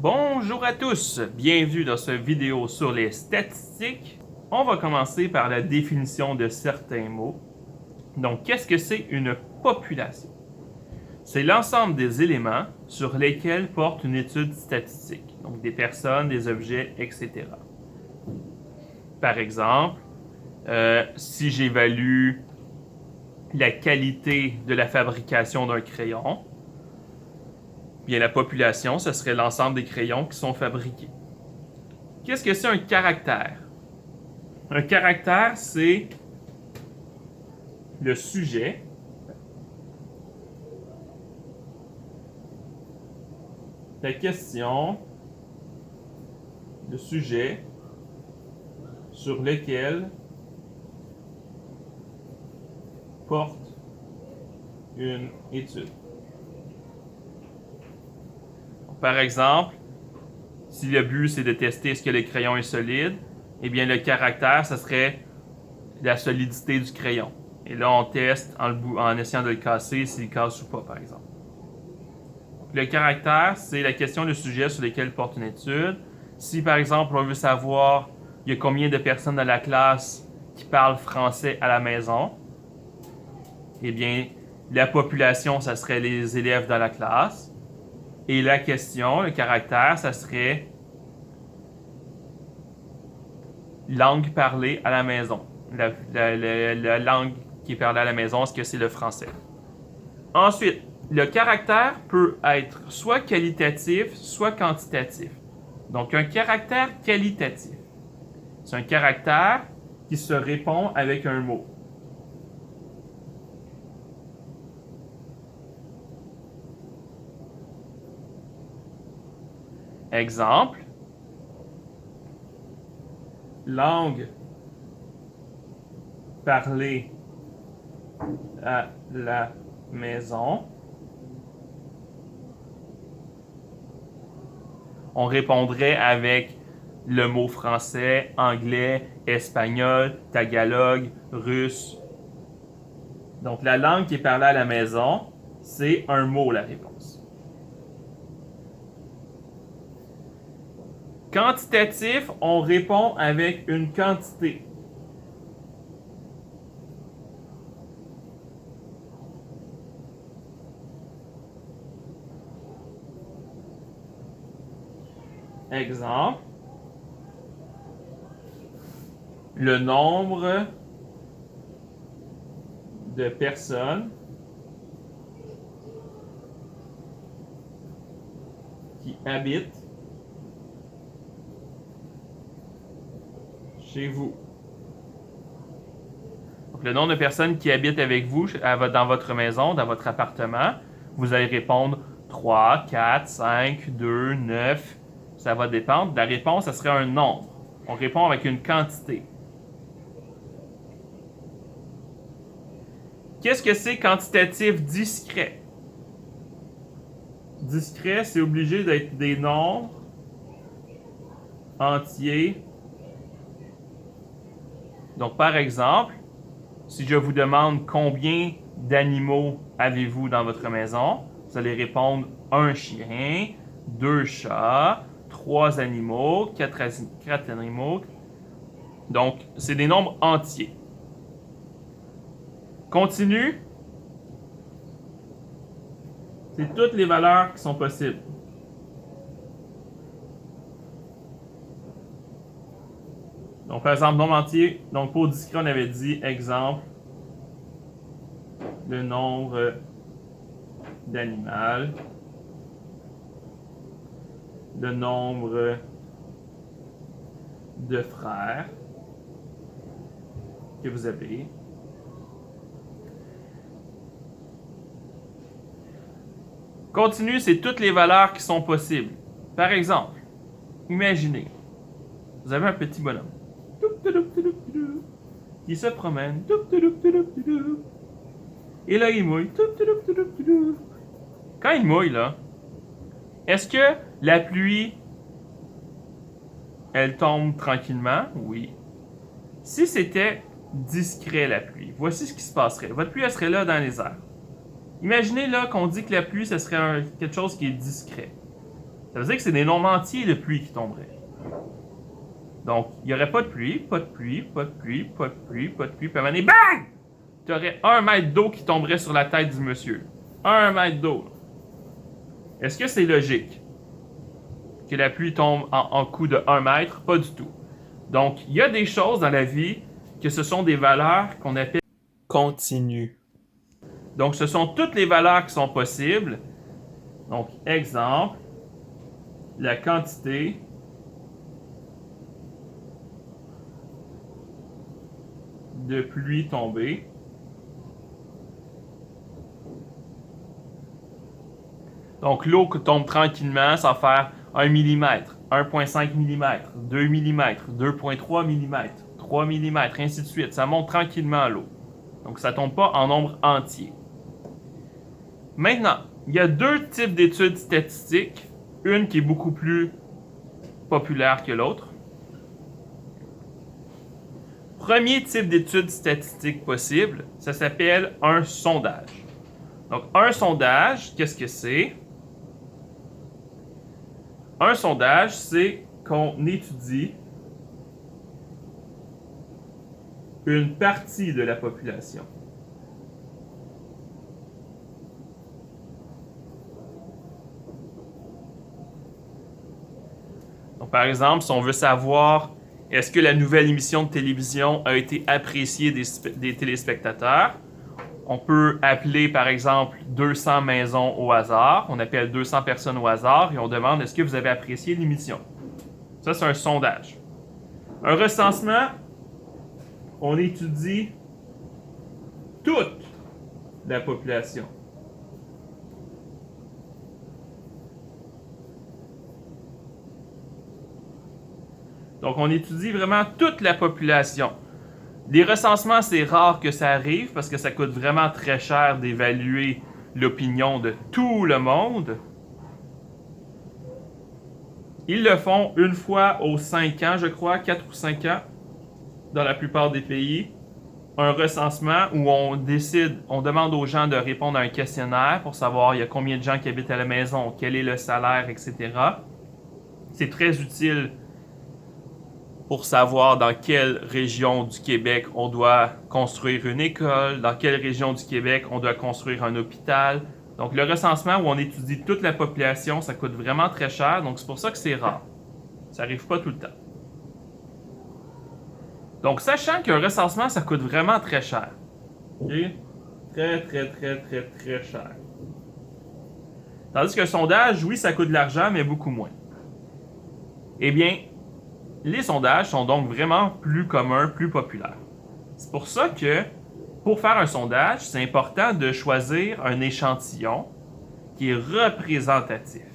Bonjour à tous, bienvenue dans cette vidéo sur les statistiques. On va commencer par la définition de certains mots. Donc, qu'est-ce que c'est une population? C'est l'ensemble des éléments sur lesquels porte une étude statistique, donc des personnes, des objets, etc. Par exemple, si j'évalue la qualité de la fabrication d'un crayon, bien, la population, ce serait l'ensemble des crayons qui sont fabriqués. Qu'est-ce que c'est un caractère? Un caractère, c'est le sujet la question, le sujet sur lequel porte une étude. Par exemple, si le but c'est de tester est-ce que le crayon est solide, eh bien le caractère, ça serait la solidité du crayon. Et là, on teste en essayant de le casser s'il casse ou pas, par exemple. Le caractère, c'est la question de sujet sur lequel porte une étude. Si, par exemple, on veut savoir il y a combien de personnes dans la classe qui parlent français à la maison, eh bien, la population, ça serait les élèves dans la classe. Et la question, le caractère, ça serait langue parlée à la maison. La langue qui est parlée à la maison, est-ce que c'est le français? Ensuite, le caractère peut être soit qualitatif, soit quantitatif. Donc, un caractère qualitatif, c'est un caractère qui se répond avec un mot. Exemple, langue parlée à la maison. On répondrait avec le mot français, anglais, espagnol, tagalog, russe. Donc, la langue qui est parlée à la maison, c'est un mot, la réponse. Quantitatif, on répond avec une quantité. Exemple, le nombre de personnes qui habitent chez vous. Donc, le nombre de personnes qui habitent avec vous dans votre maison, dans votre appartement, vous allez répondre 3, 4, 5, 2, 9. Ça va dépendre. La réponse, ça serait un nombre. On répond avec une quantité. Qu'est-ce que c'est quantitatif discret? Discret, c'est obligé d'être des nombres entiers. Donc, par exemple, si je vous demande combien d'animaux avez-vous dans votre maison, vous allez répondre un chien, 2 chats, 3 animaux, 4 animaux. Donc, c'est des nombres entiers. Continue. C'est toutes les valeurs qui sont possibles. Donc, par exemple, nombre entier. Donc, pour discret, on avait dit, exemple, le nombre d'animaux, le nombre de frères que vous avez. Continue, c'est toutes les valeurs qui sont possibles. Par exemple, imaginez, vous avez un petit bonhomme qui se promène et là il mouille. Quand il mouille là, est-ce que la pluie elle tombe tranquillement? Oui. Si c'était discret la pluie, voici ce qui se passerait. Votre pluie elle serait là dans les airs. Imaginez là qu'on dit que la pluie, ce serait quelque chose qui est discret. Ça veut dire que c'est des nombres entiers de pluie qui tomberaient. Donc, il n'y aurait pas de pluie, pas de pluie, pas de pluie, pas de pluie, pas de pluie. Puis à un moment donné, bang! Tu aurais 1 mètre d'eau qui tomberait sur la tête du monsieur. 1 mètre d'eau. Est-ce que c'est logique que la pluie tombe en coup de 1 mètre? Pas du tout. Donc, il y a des choses dans la vie que ce sont des valeurs qu'on appelle continues. Donc, ce sont toutes les valeurs qui sont possibles. Donc, exemple, la quantité de pluie tombée donc l'eau qui tombe tranquillement, ça va faire 1 mm, 1,5 mm, 2 mm, 2,3 mm, 3 mm, ainsi de suite. Ça monte tranquillement l'eau. Donc ça ne tombe pas en nombre entier. Maintenant, il y a deux types d'études statistiques. Une qui est beaucoup plus populaire que l'autre. Premier type d'étude statistique possible, ça s'appelle un sondage. Donc, un sondage, qu'est-ce que c'est? Un sondage, c'est qu'on étudie une partie de la population. Donc, par exemple, si on veut savoir est-ce que la nouvelle émission de télévision a été appréciée des téléspectateurs, on peut appeler, par exemple, 200 maisons au hasard. On appelle 200 personnes au hasard et on demande est-ce que vous avez apprécié l'émission. Ça, c'est un sondage. Un recensement, on étudie toute la population. Donc, on étudie vraiment toute la population. Les recensements, c'est rare que ça arrive parce que ça coûte vraiment très cher d'évaluer l'opinion de tout le monde. Ils le font une fois aux 5 ans, je crois, 4 ou 5 ans, dans la plupart des pays. Un recensement où on décide, on demande aux gens de répondre à un questionnaire pour savoir il y a combien de gens qui habitent à la maison, quel est le salaire, etc. C'est très utile pour savoir dans quelle région du Québec on doit construire une école, dans quelle région du Québec on doit construire un hôpital. Donc le recensement où on étudie toute la population, ça coûte vraiment très cher, donc c'est pour ça que c'est rare. Ça n'arrive pas tout le temps. Donc sachant qu'un recensement, ça coûte vraiment très cher. Okay? Très, très, très, très, très cher. Tandis qu'un sondage, oui, ça coûte de l'argent, mais beaucoup moins. Eh bien, les sondages sont donc vraiment plus communs, plus populaires. C'est pour ça que, pour faire un sondage, c'est important de choisir un échantillon qui est représentatif.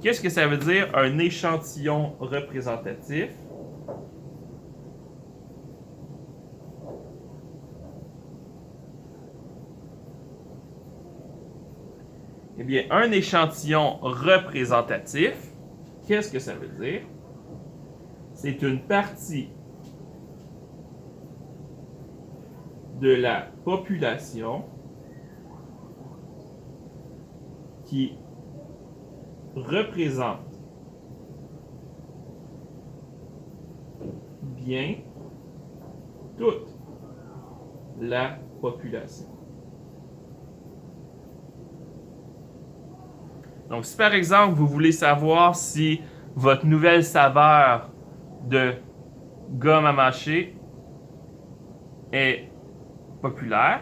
Qu'est-ce que ça veut dire, un échantillon représentatif? Eh bien, un échantillon représentatif, qu'est-ce que ça veut dire? C'est une partie de la population qui représente bien toute la population. Donc, si par exemple, vous voulez savoir si votre nouvelle saveur de gomme à mâcher est populaire,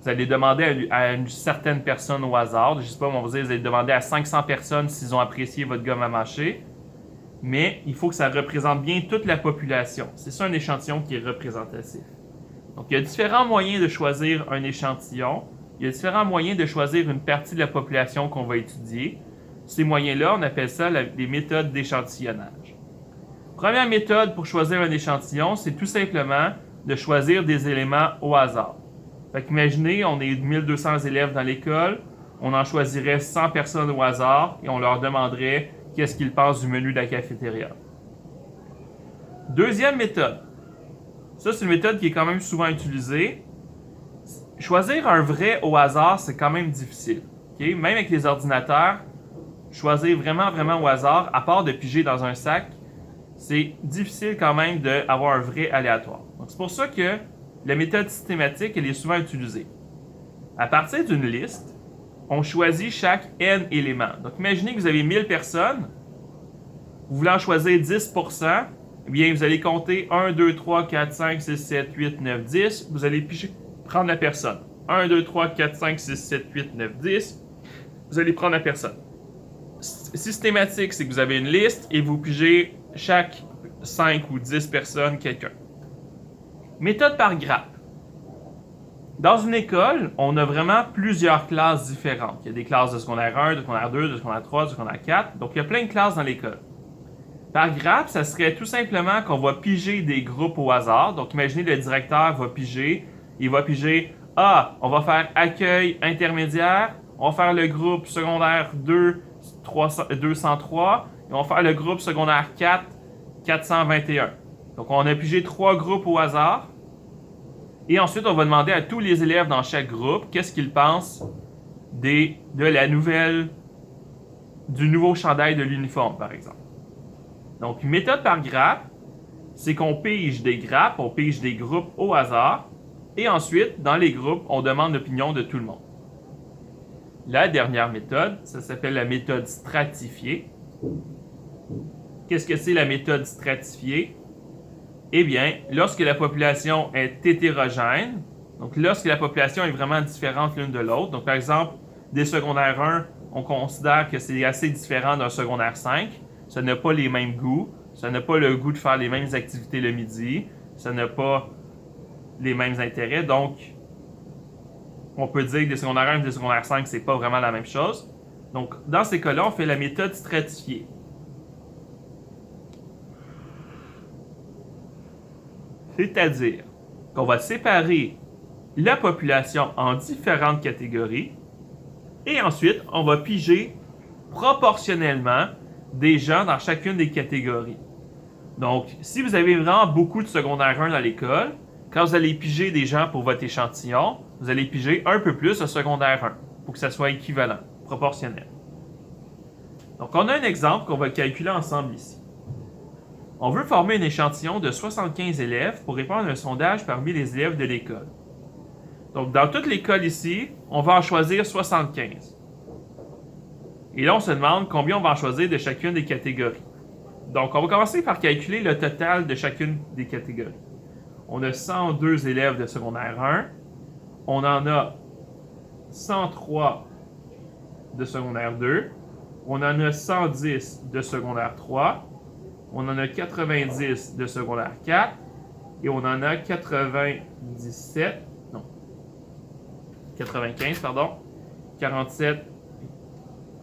vous allez demander à une certaine personne au hasard. Je ne sais pas, on va vous dire, vous allez demander à 500 personnes s'ils ont apprécié votre gomme à mâcher. Mais il faut que ça représente bien toute la population. C'est ça un échantillon qui est représentatif. Donc, il y a différents moyens de choisir un échantillon. Il y a différents moyens de choisir une partie de la population qu'on va étudier. Ces moyens-là, on appelle ça les méthodes d'échantillonnage. Première méthode pour choisir un échantillon, c'est tout simplement de choisir des éléments au hasard. Fait qu'imaginez, on est 1200 élèves dans l'école, on en choisirait 100 personnes au hasard et on leur demanderait qu'est-ce qu'ils pensent du menu de la cafétéria. Deuxième méthode. Ça, c'est une méthode qui est quand même souvent utilisée. Choisir un vrai au hasard, c'est quand même difficile. Okay? Même avec les ordinateurs, choisir vraiment au hasard, à part de piger dans un sac, c'est difficile quand même d'avoir un vrai aléatoire. Donc, c'est pour ça que la méthode systématique, elle est souvent utilisée. À partir d'une liste, on choisit chaque N éléments. Donc, imaginez que vous avez 1000 personnes, vous voulez en choisir 10%, eh bien, vous allez compter 1, 2, 3, 4, 5, 6, 7, 8, 9, 10. Vous allez piger, prendre la personne. 1, 2, 3, 4, 5, 6, 7, 8, 9, 10. Vous allez prendre la personne. Systématique, c'est que vous avez une liste et vous pigez chaque 5 ou 10 personnes quelqu'un. Méthode par grappe. Dans une école, on a vraiment plusieurs classes différentes. Il y a des classes de secondaire 1, de secondaire 2, de secondaire 3, de secondaire 4. Donc, il y a plein de classes dans l'école. Par grappe, ça serait tout simplement qu'on va piger des groupes au hasard. Donc, imaginez le directeur va piger. Il va piger, on va faire accueil intermédiaire. On va faire le groupe secondaire 2, 203. Et on va faire le groupe secondaire 4, 421. Donc, on a pigé 3 groupes au hasard. Et ensuite, on va demander à tous les élèves dans chaque groupe qu'est-ce qu'ils pensent du nouveau chandail de l'uniforme, par exemple. Donc, une méthode par grappe, c'est qu'on pige des grappes, on pige des groupes au hasard, et ensuite, dans les groupes, on demande l'opinion de tout le monde. La dernière méthode, ça s'appelle la méthode stratifiée. Qu'est-ce que c'est la méthode stratifiée? Eh bien, lorsque la population est hétérogène, donc lorsque la population est vraiment différente l'une de l'autre, donc par exemple, des secondaires 1, on considère que c'est assez différent d'un secondaire 5, ça n'a pas les mêmes goûts, ça n'a pas le goût de faire les mêmes activités le midi, ça n'a pas les mêmes intérêts, donc on peut dire que des secondaires 1 et des secondaires 5, c'est pas vraiment la même chose. Donc, dans ces cas-là, on fait la méthode stratifiée. C'est-à-dire qu'on va séparer la population en différentes catégories et ensuite, on va piger proportionnellement des gens dans chacune des catégories. Donc, si vous avez vraiment beaucoup de secondaire 1 dans l'école, quand vous allez piger des gens pour votre échantillon, vous allez piger un peu plus de secondaire 1 pour que ça soit équivalent, proportionnel. Donc, on a un exemple qu'on va calculer ensemble ici. On veut former un échantillon de 75 élèves pour répondre à un sondage parmi les élèves de l'école. Donc, dans toute l'école ici, on va en choisir 75. Et là, on se demande combien on va en choisir de chacune des catégories. Donc, on va commencer par calculer le total de chacune des catégories. On a 102 élèves de secondaire 1. On en a 103 de secondaire 2. On en a 110 de secondaire 3. On en a 90 de secondaire 4 et on en a 95, 47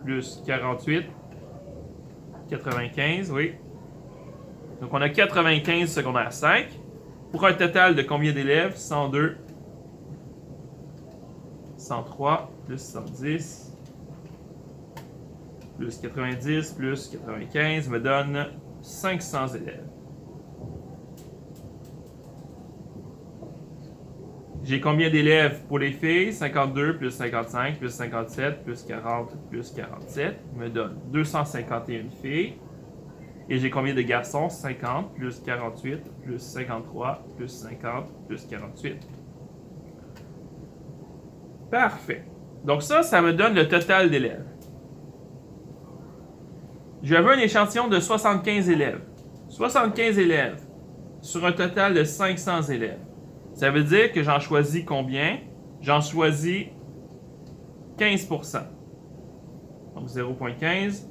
plus 48, 95, oui. Donc on a 95 secondaire 5 pour un total de combien d'élèves? 102, 103 plus 110 plus 90 plus 95 me donne 500 élèves. J'ai combien d'élèves pour les filles? 52 plus 55 plus 57 plus 40 plus 47 me donne 251 filles. Et j'ai combien de garçons? 50 plus 48 plus 53 plus 50 plus 48. Parfait. Donc ça me donne le total d'élèves. J'avais un échantillon de 75 élèves. 75 élèves sur un total de 500 élèves. Ça veut dire que j'en choisis combien? J'en choisis 15%. Donc 0,15,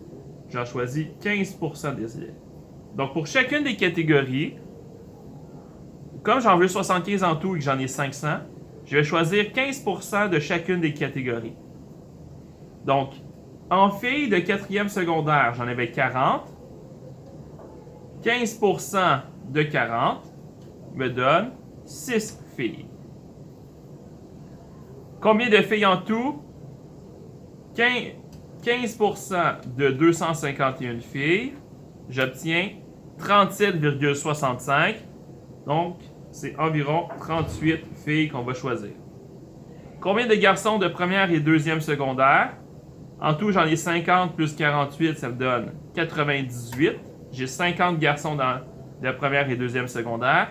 j'en choisis 15% des élèves. Donc pour chacune des catégories, comme j'en veux 75 en tout et que j'en ai 500, je vais choisir 15% de chacune des catégories. Donc, en filles de 4e secondaire, j'en avais 40. 15% de 40 me donne 6 filles. Combien de filles en tout? 15% de 251 filles, j'obtiens 37,65. Donc, c'est environ 38 filles qu'on va choisir. Combien de garçons de première et deuxième secondaire? En tout, j'en ai 50 plus 48, ça me donne 98. J'ai 50 garçons dans la première et deuxième secondaire.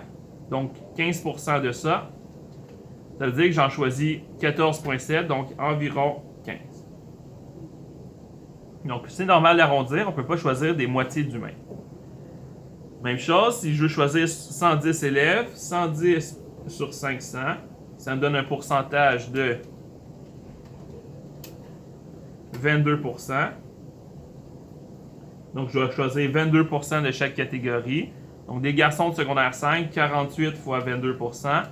Donc, 15% de ça. Ça veut dire que j'en choisis 14,7, donc environ 15. Donc, c'est normal d'arrondir, on ne peut pas choisir des moitiés d'humains. Même chose, si je veux choisir 110 élèves, 110 sur 500, ça me donne un pourcentage de 22%. Donc, je vais choisir 22% de chaque catégorie. Donc, des garçons de secondaire 5, 48 fois 22%,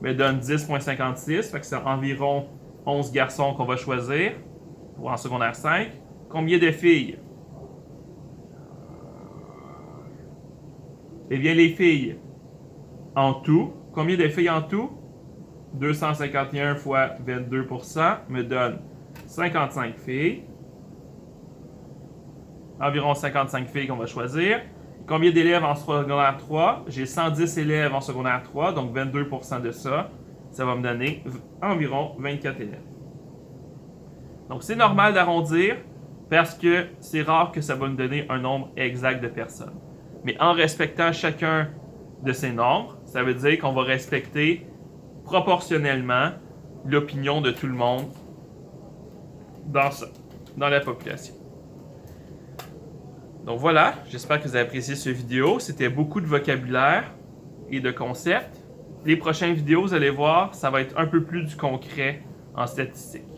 me donne 10,56. Fait que c'est environ 11 garçons qu'on va choisir pour en secondaire 5. Combien de filles? Eh bien, les filles, en tout, combien de filles en tout? 251 fois 22% me donne 55 filles. Environ 55 filles qu'on va choisir. Combien d'élèves en secondaire 3? J'ai 110 élèves en secondaire 3, donc 22% de ça. Ça va me donner environ 24 élèves. Donc, c'est normal d'arrondir parce que c'est rare que ça va me donner un nombre exact de personnes. Mais en respectant chacun de ces nombres, ça veut dire qu'on va respecter proportionnellement l'opinion de tout le monde dans la population. Donc voilà, j'espère que vous avez apprécié cette vidéo. C'était beaucoup de vocabulaire et de concepts. Les prochaines vidéos, vous allez voir, ça va être un peu plus du concret en statistique.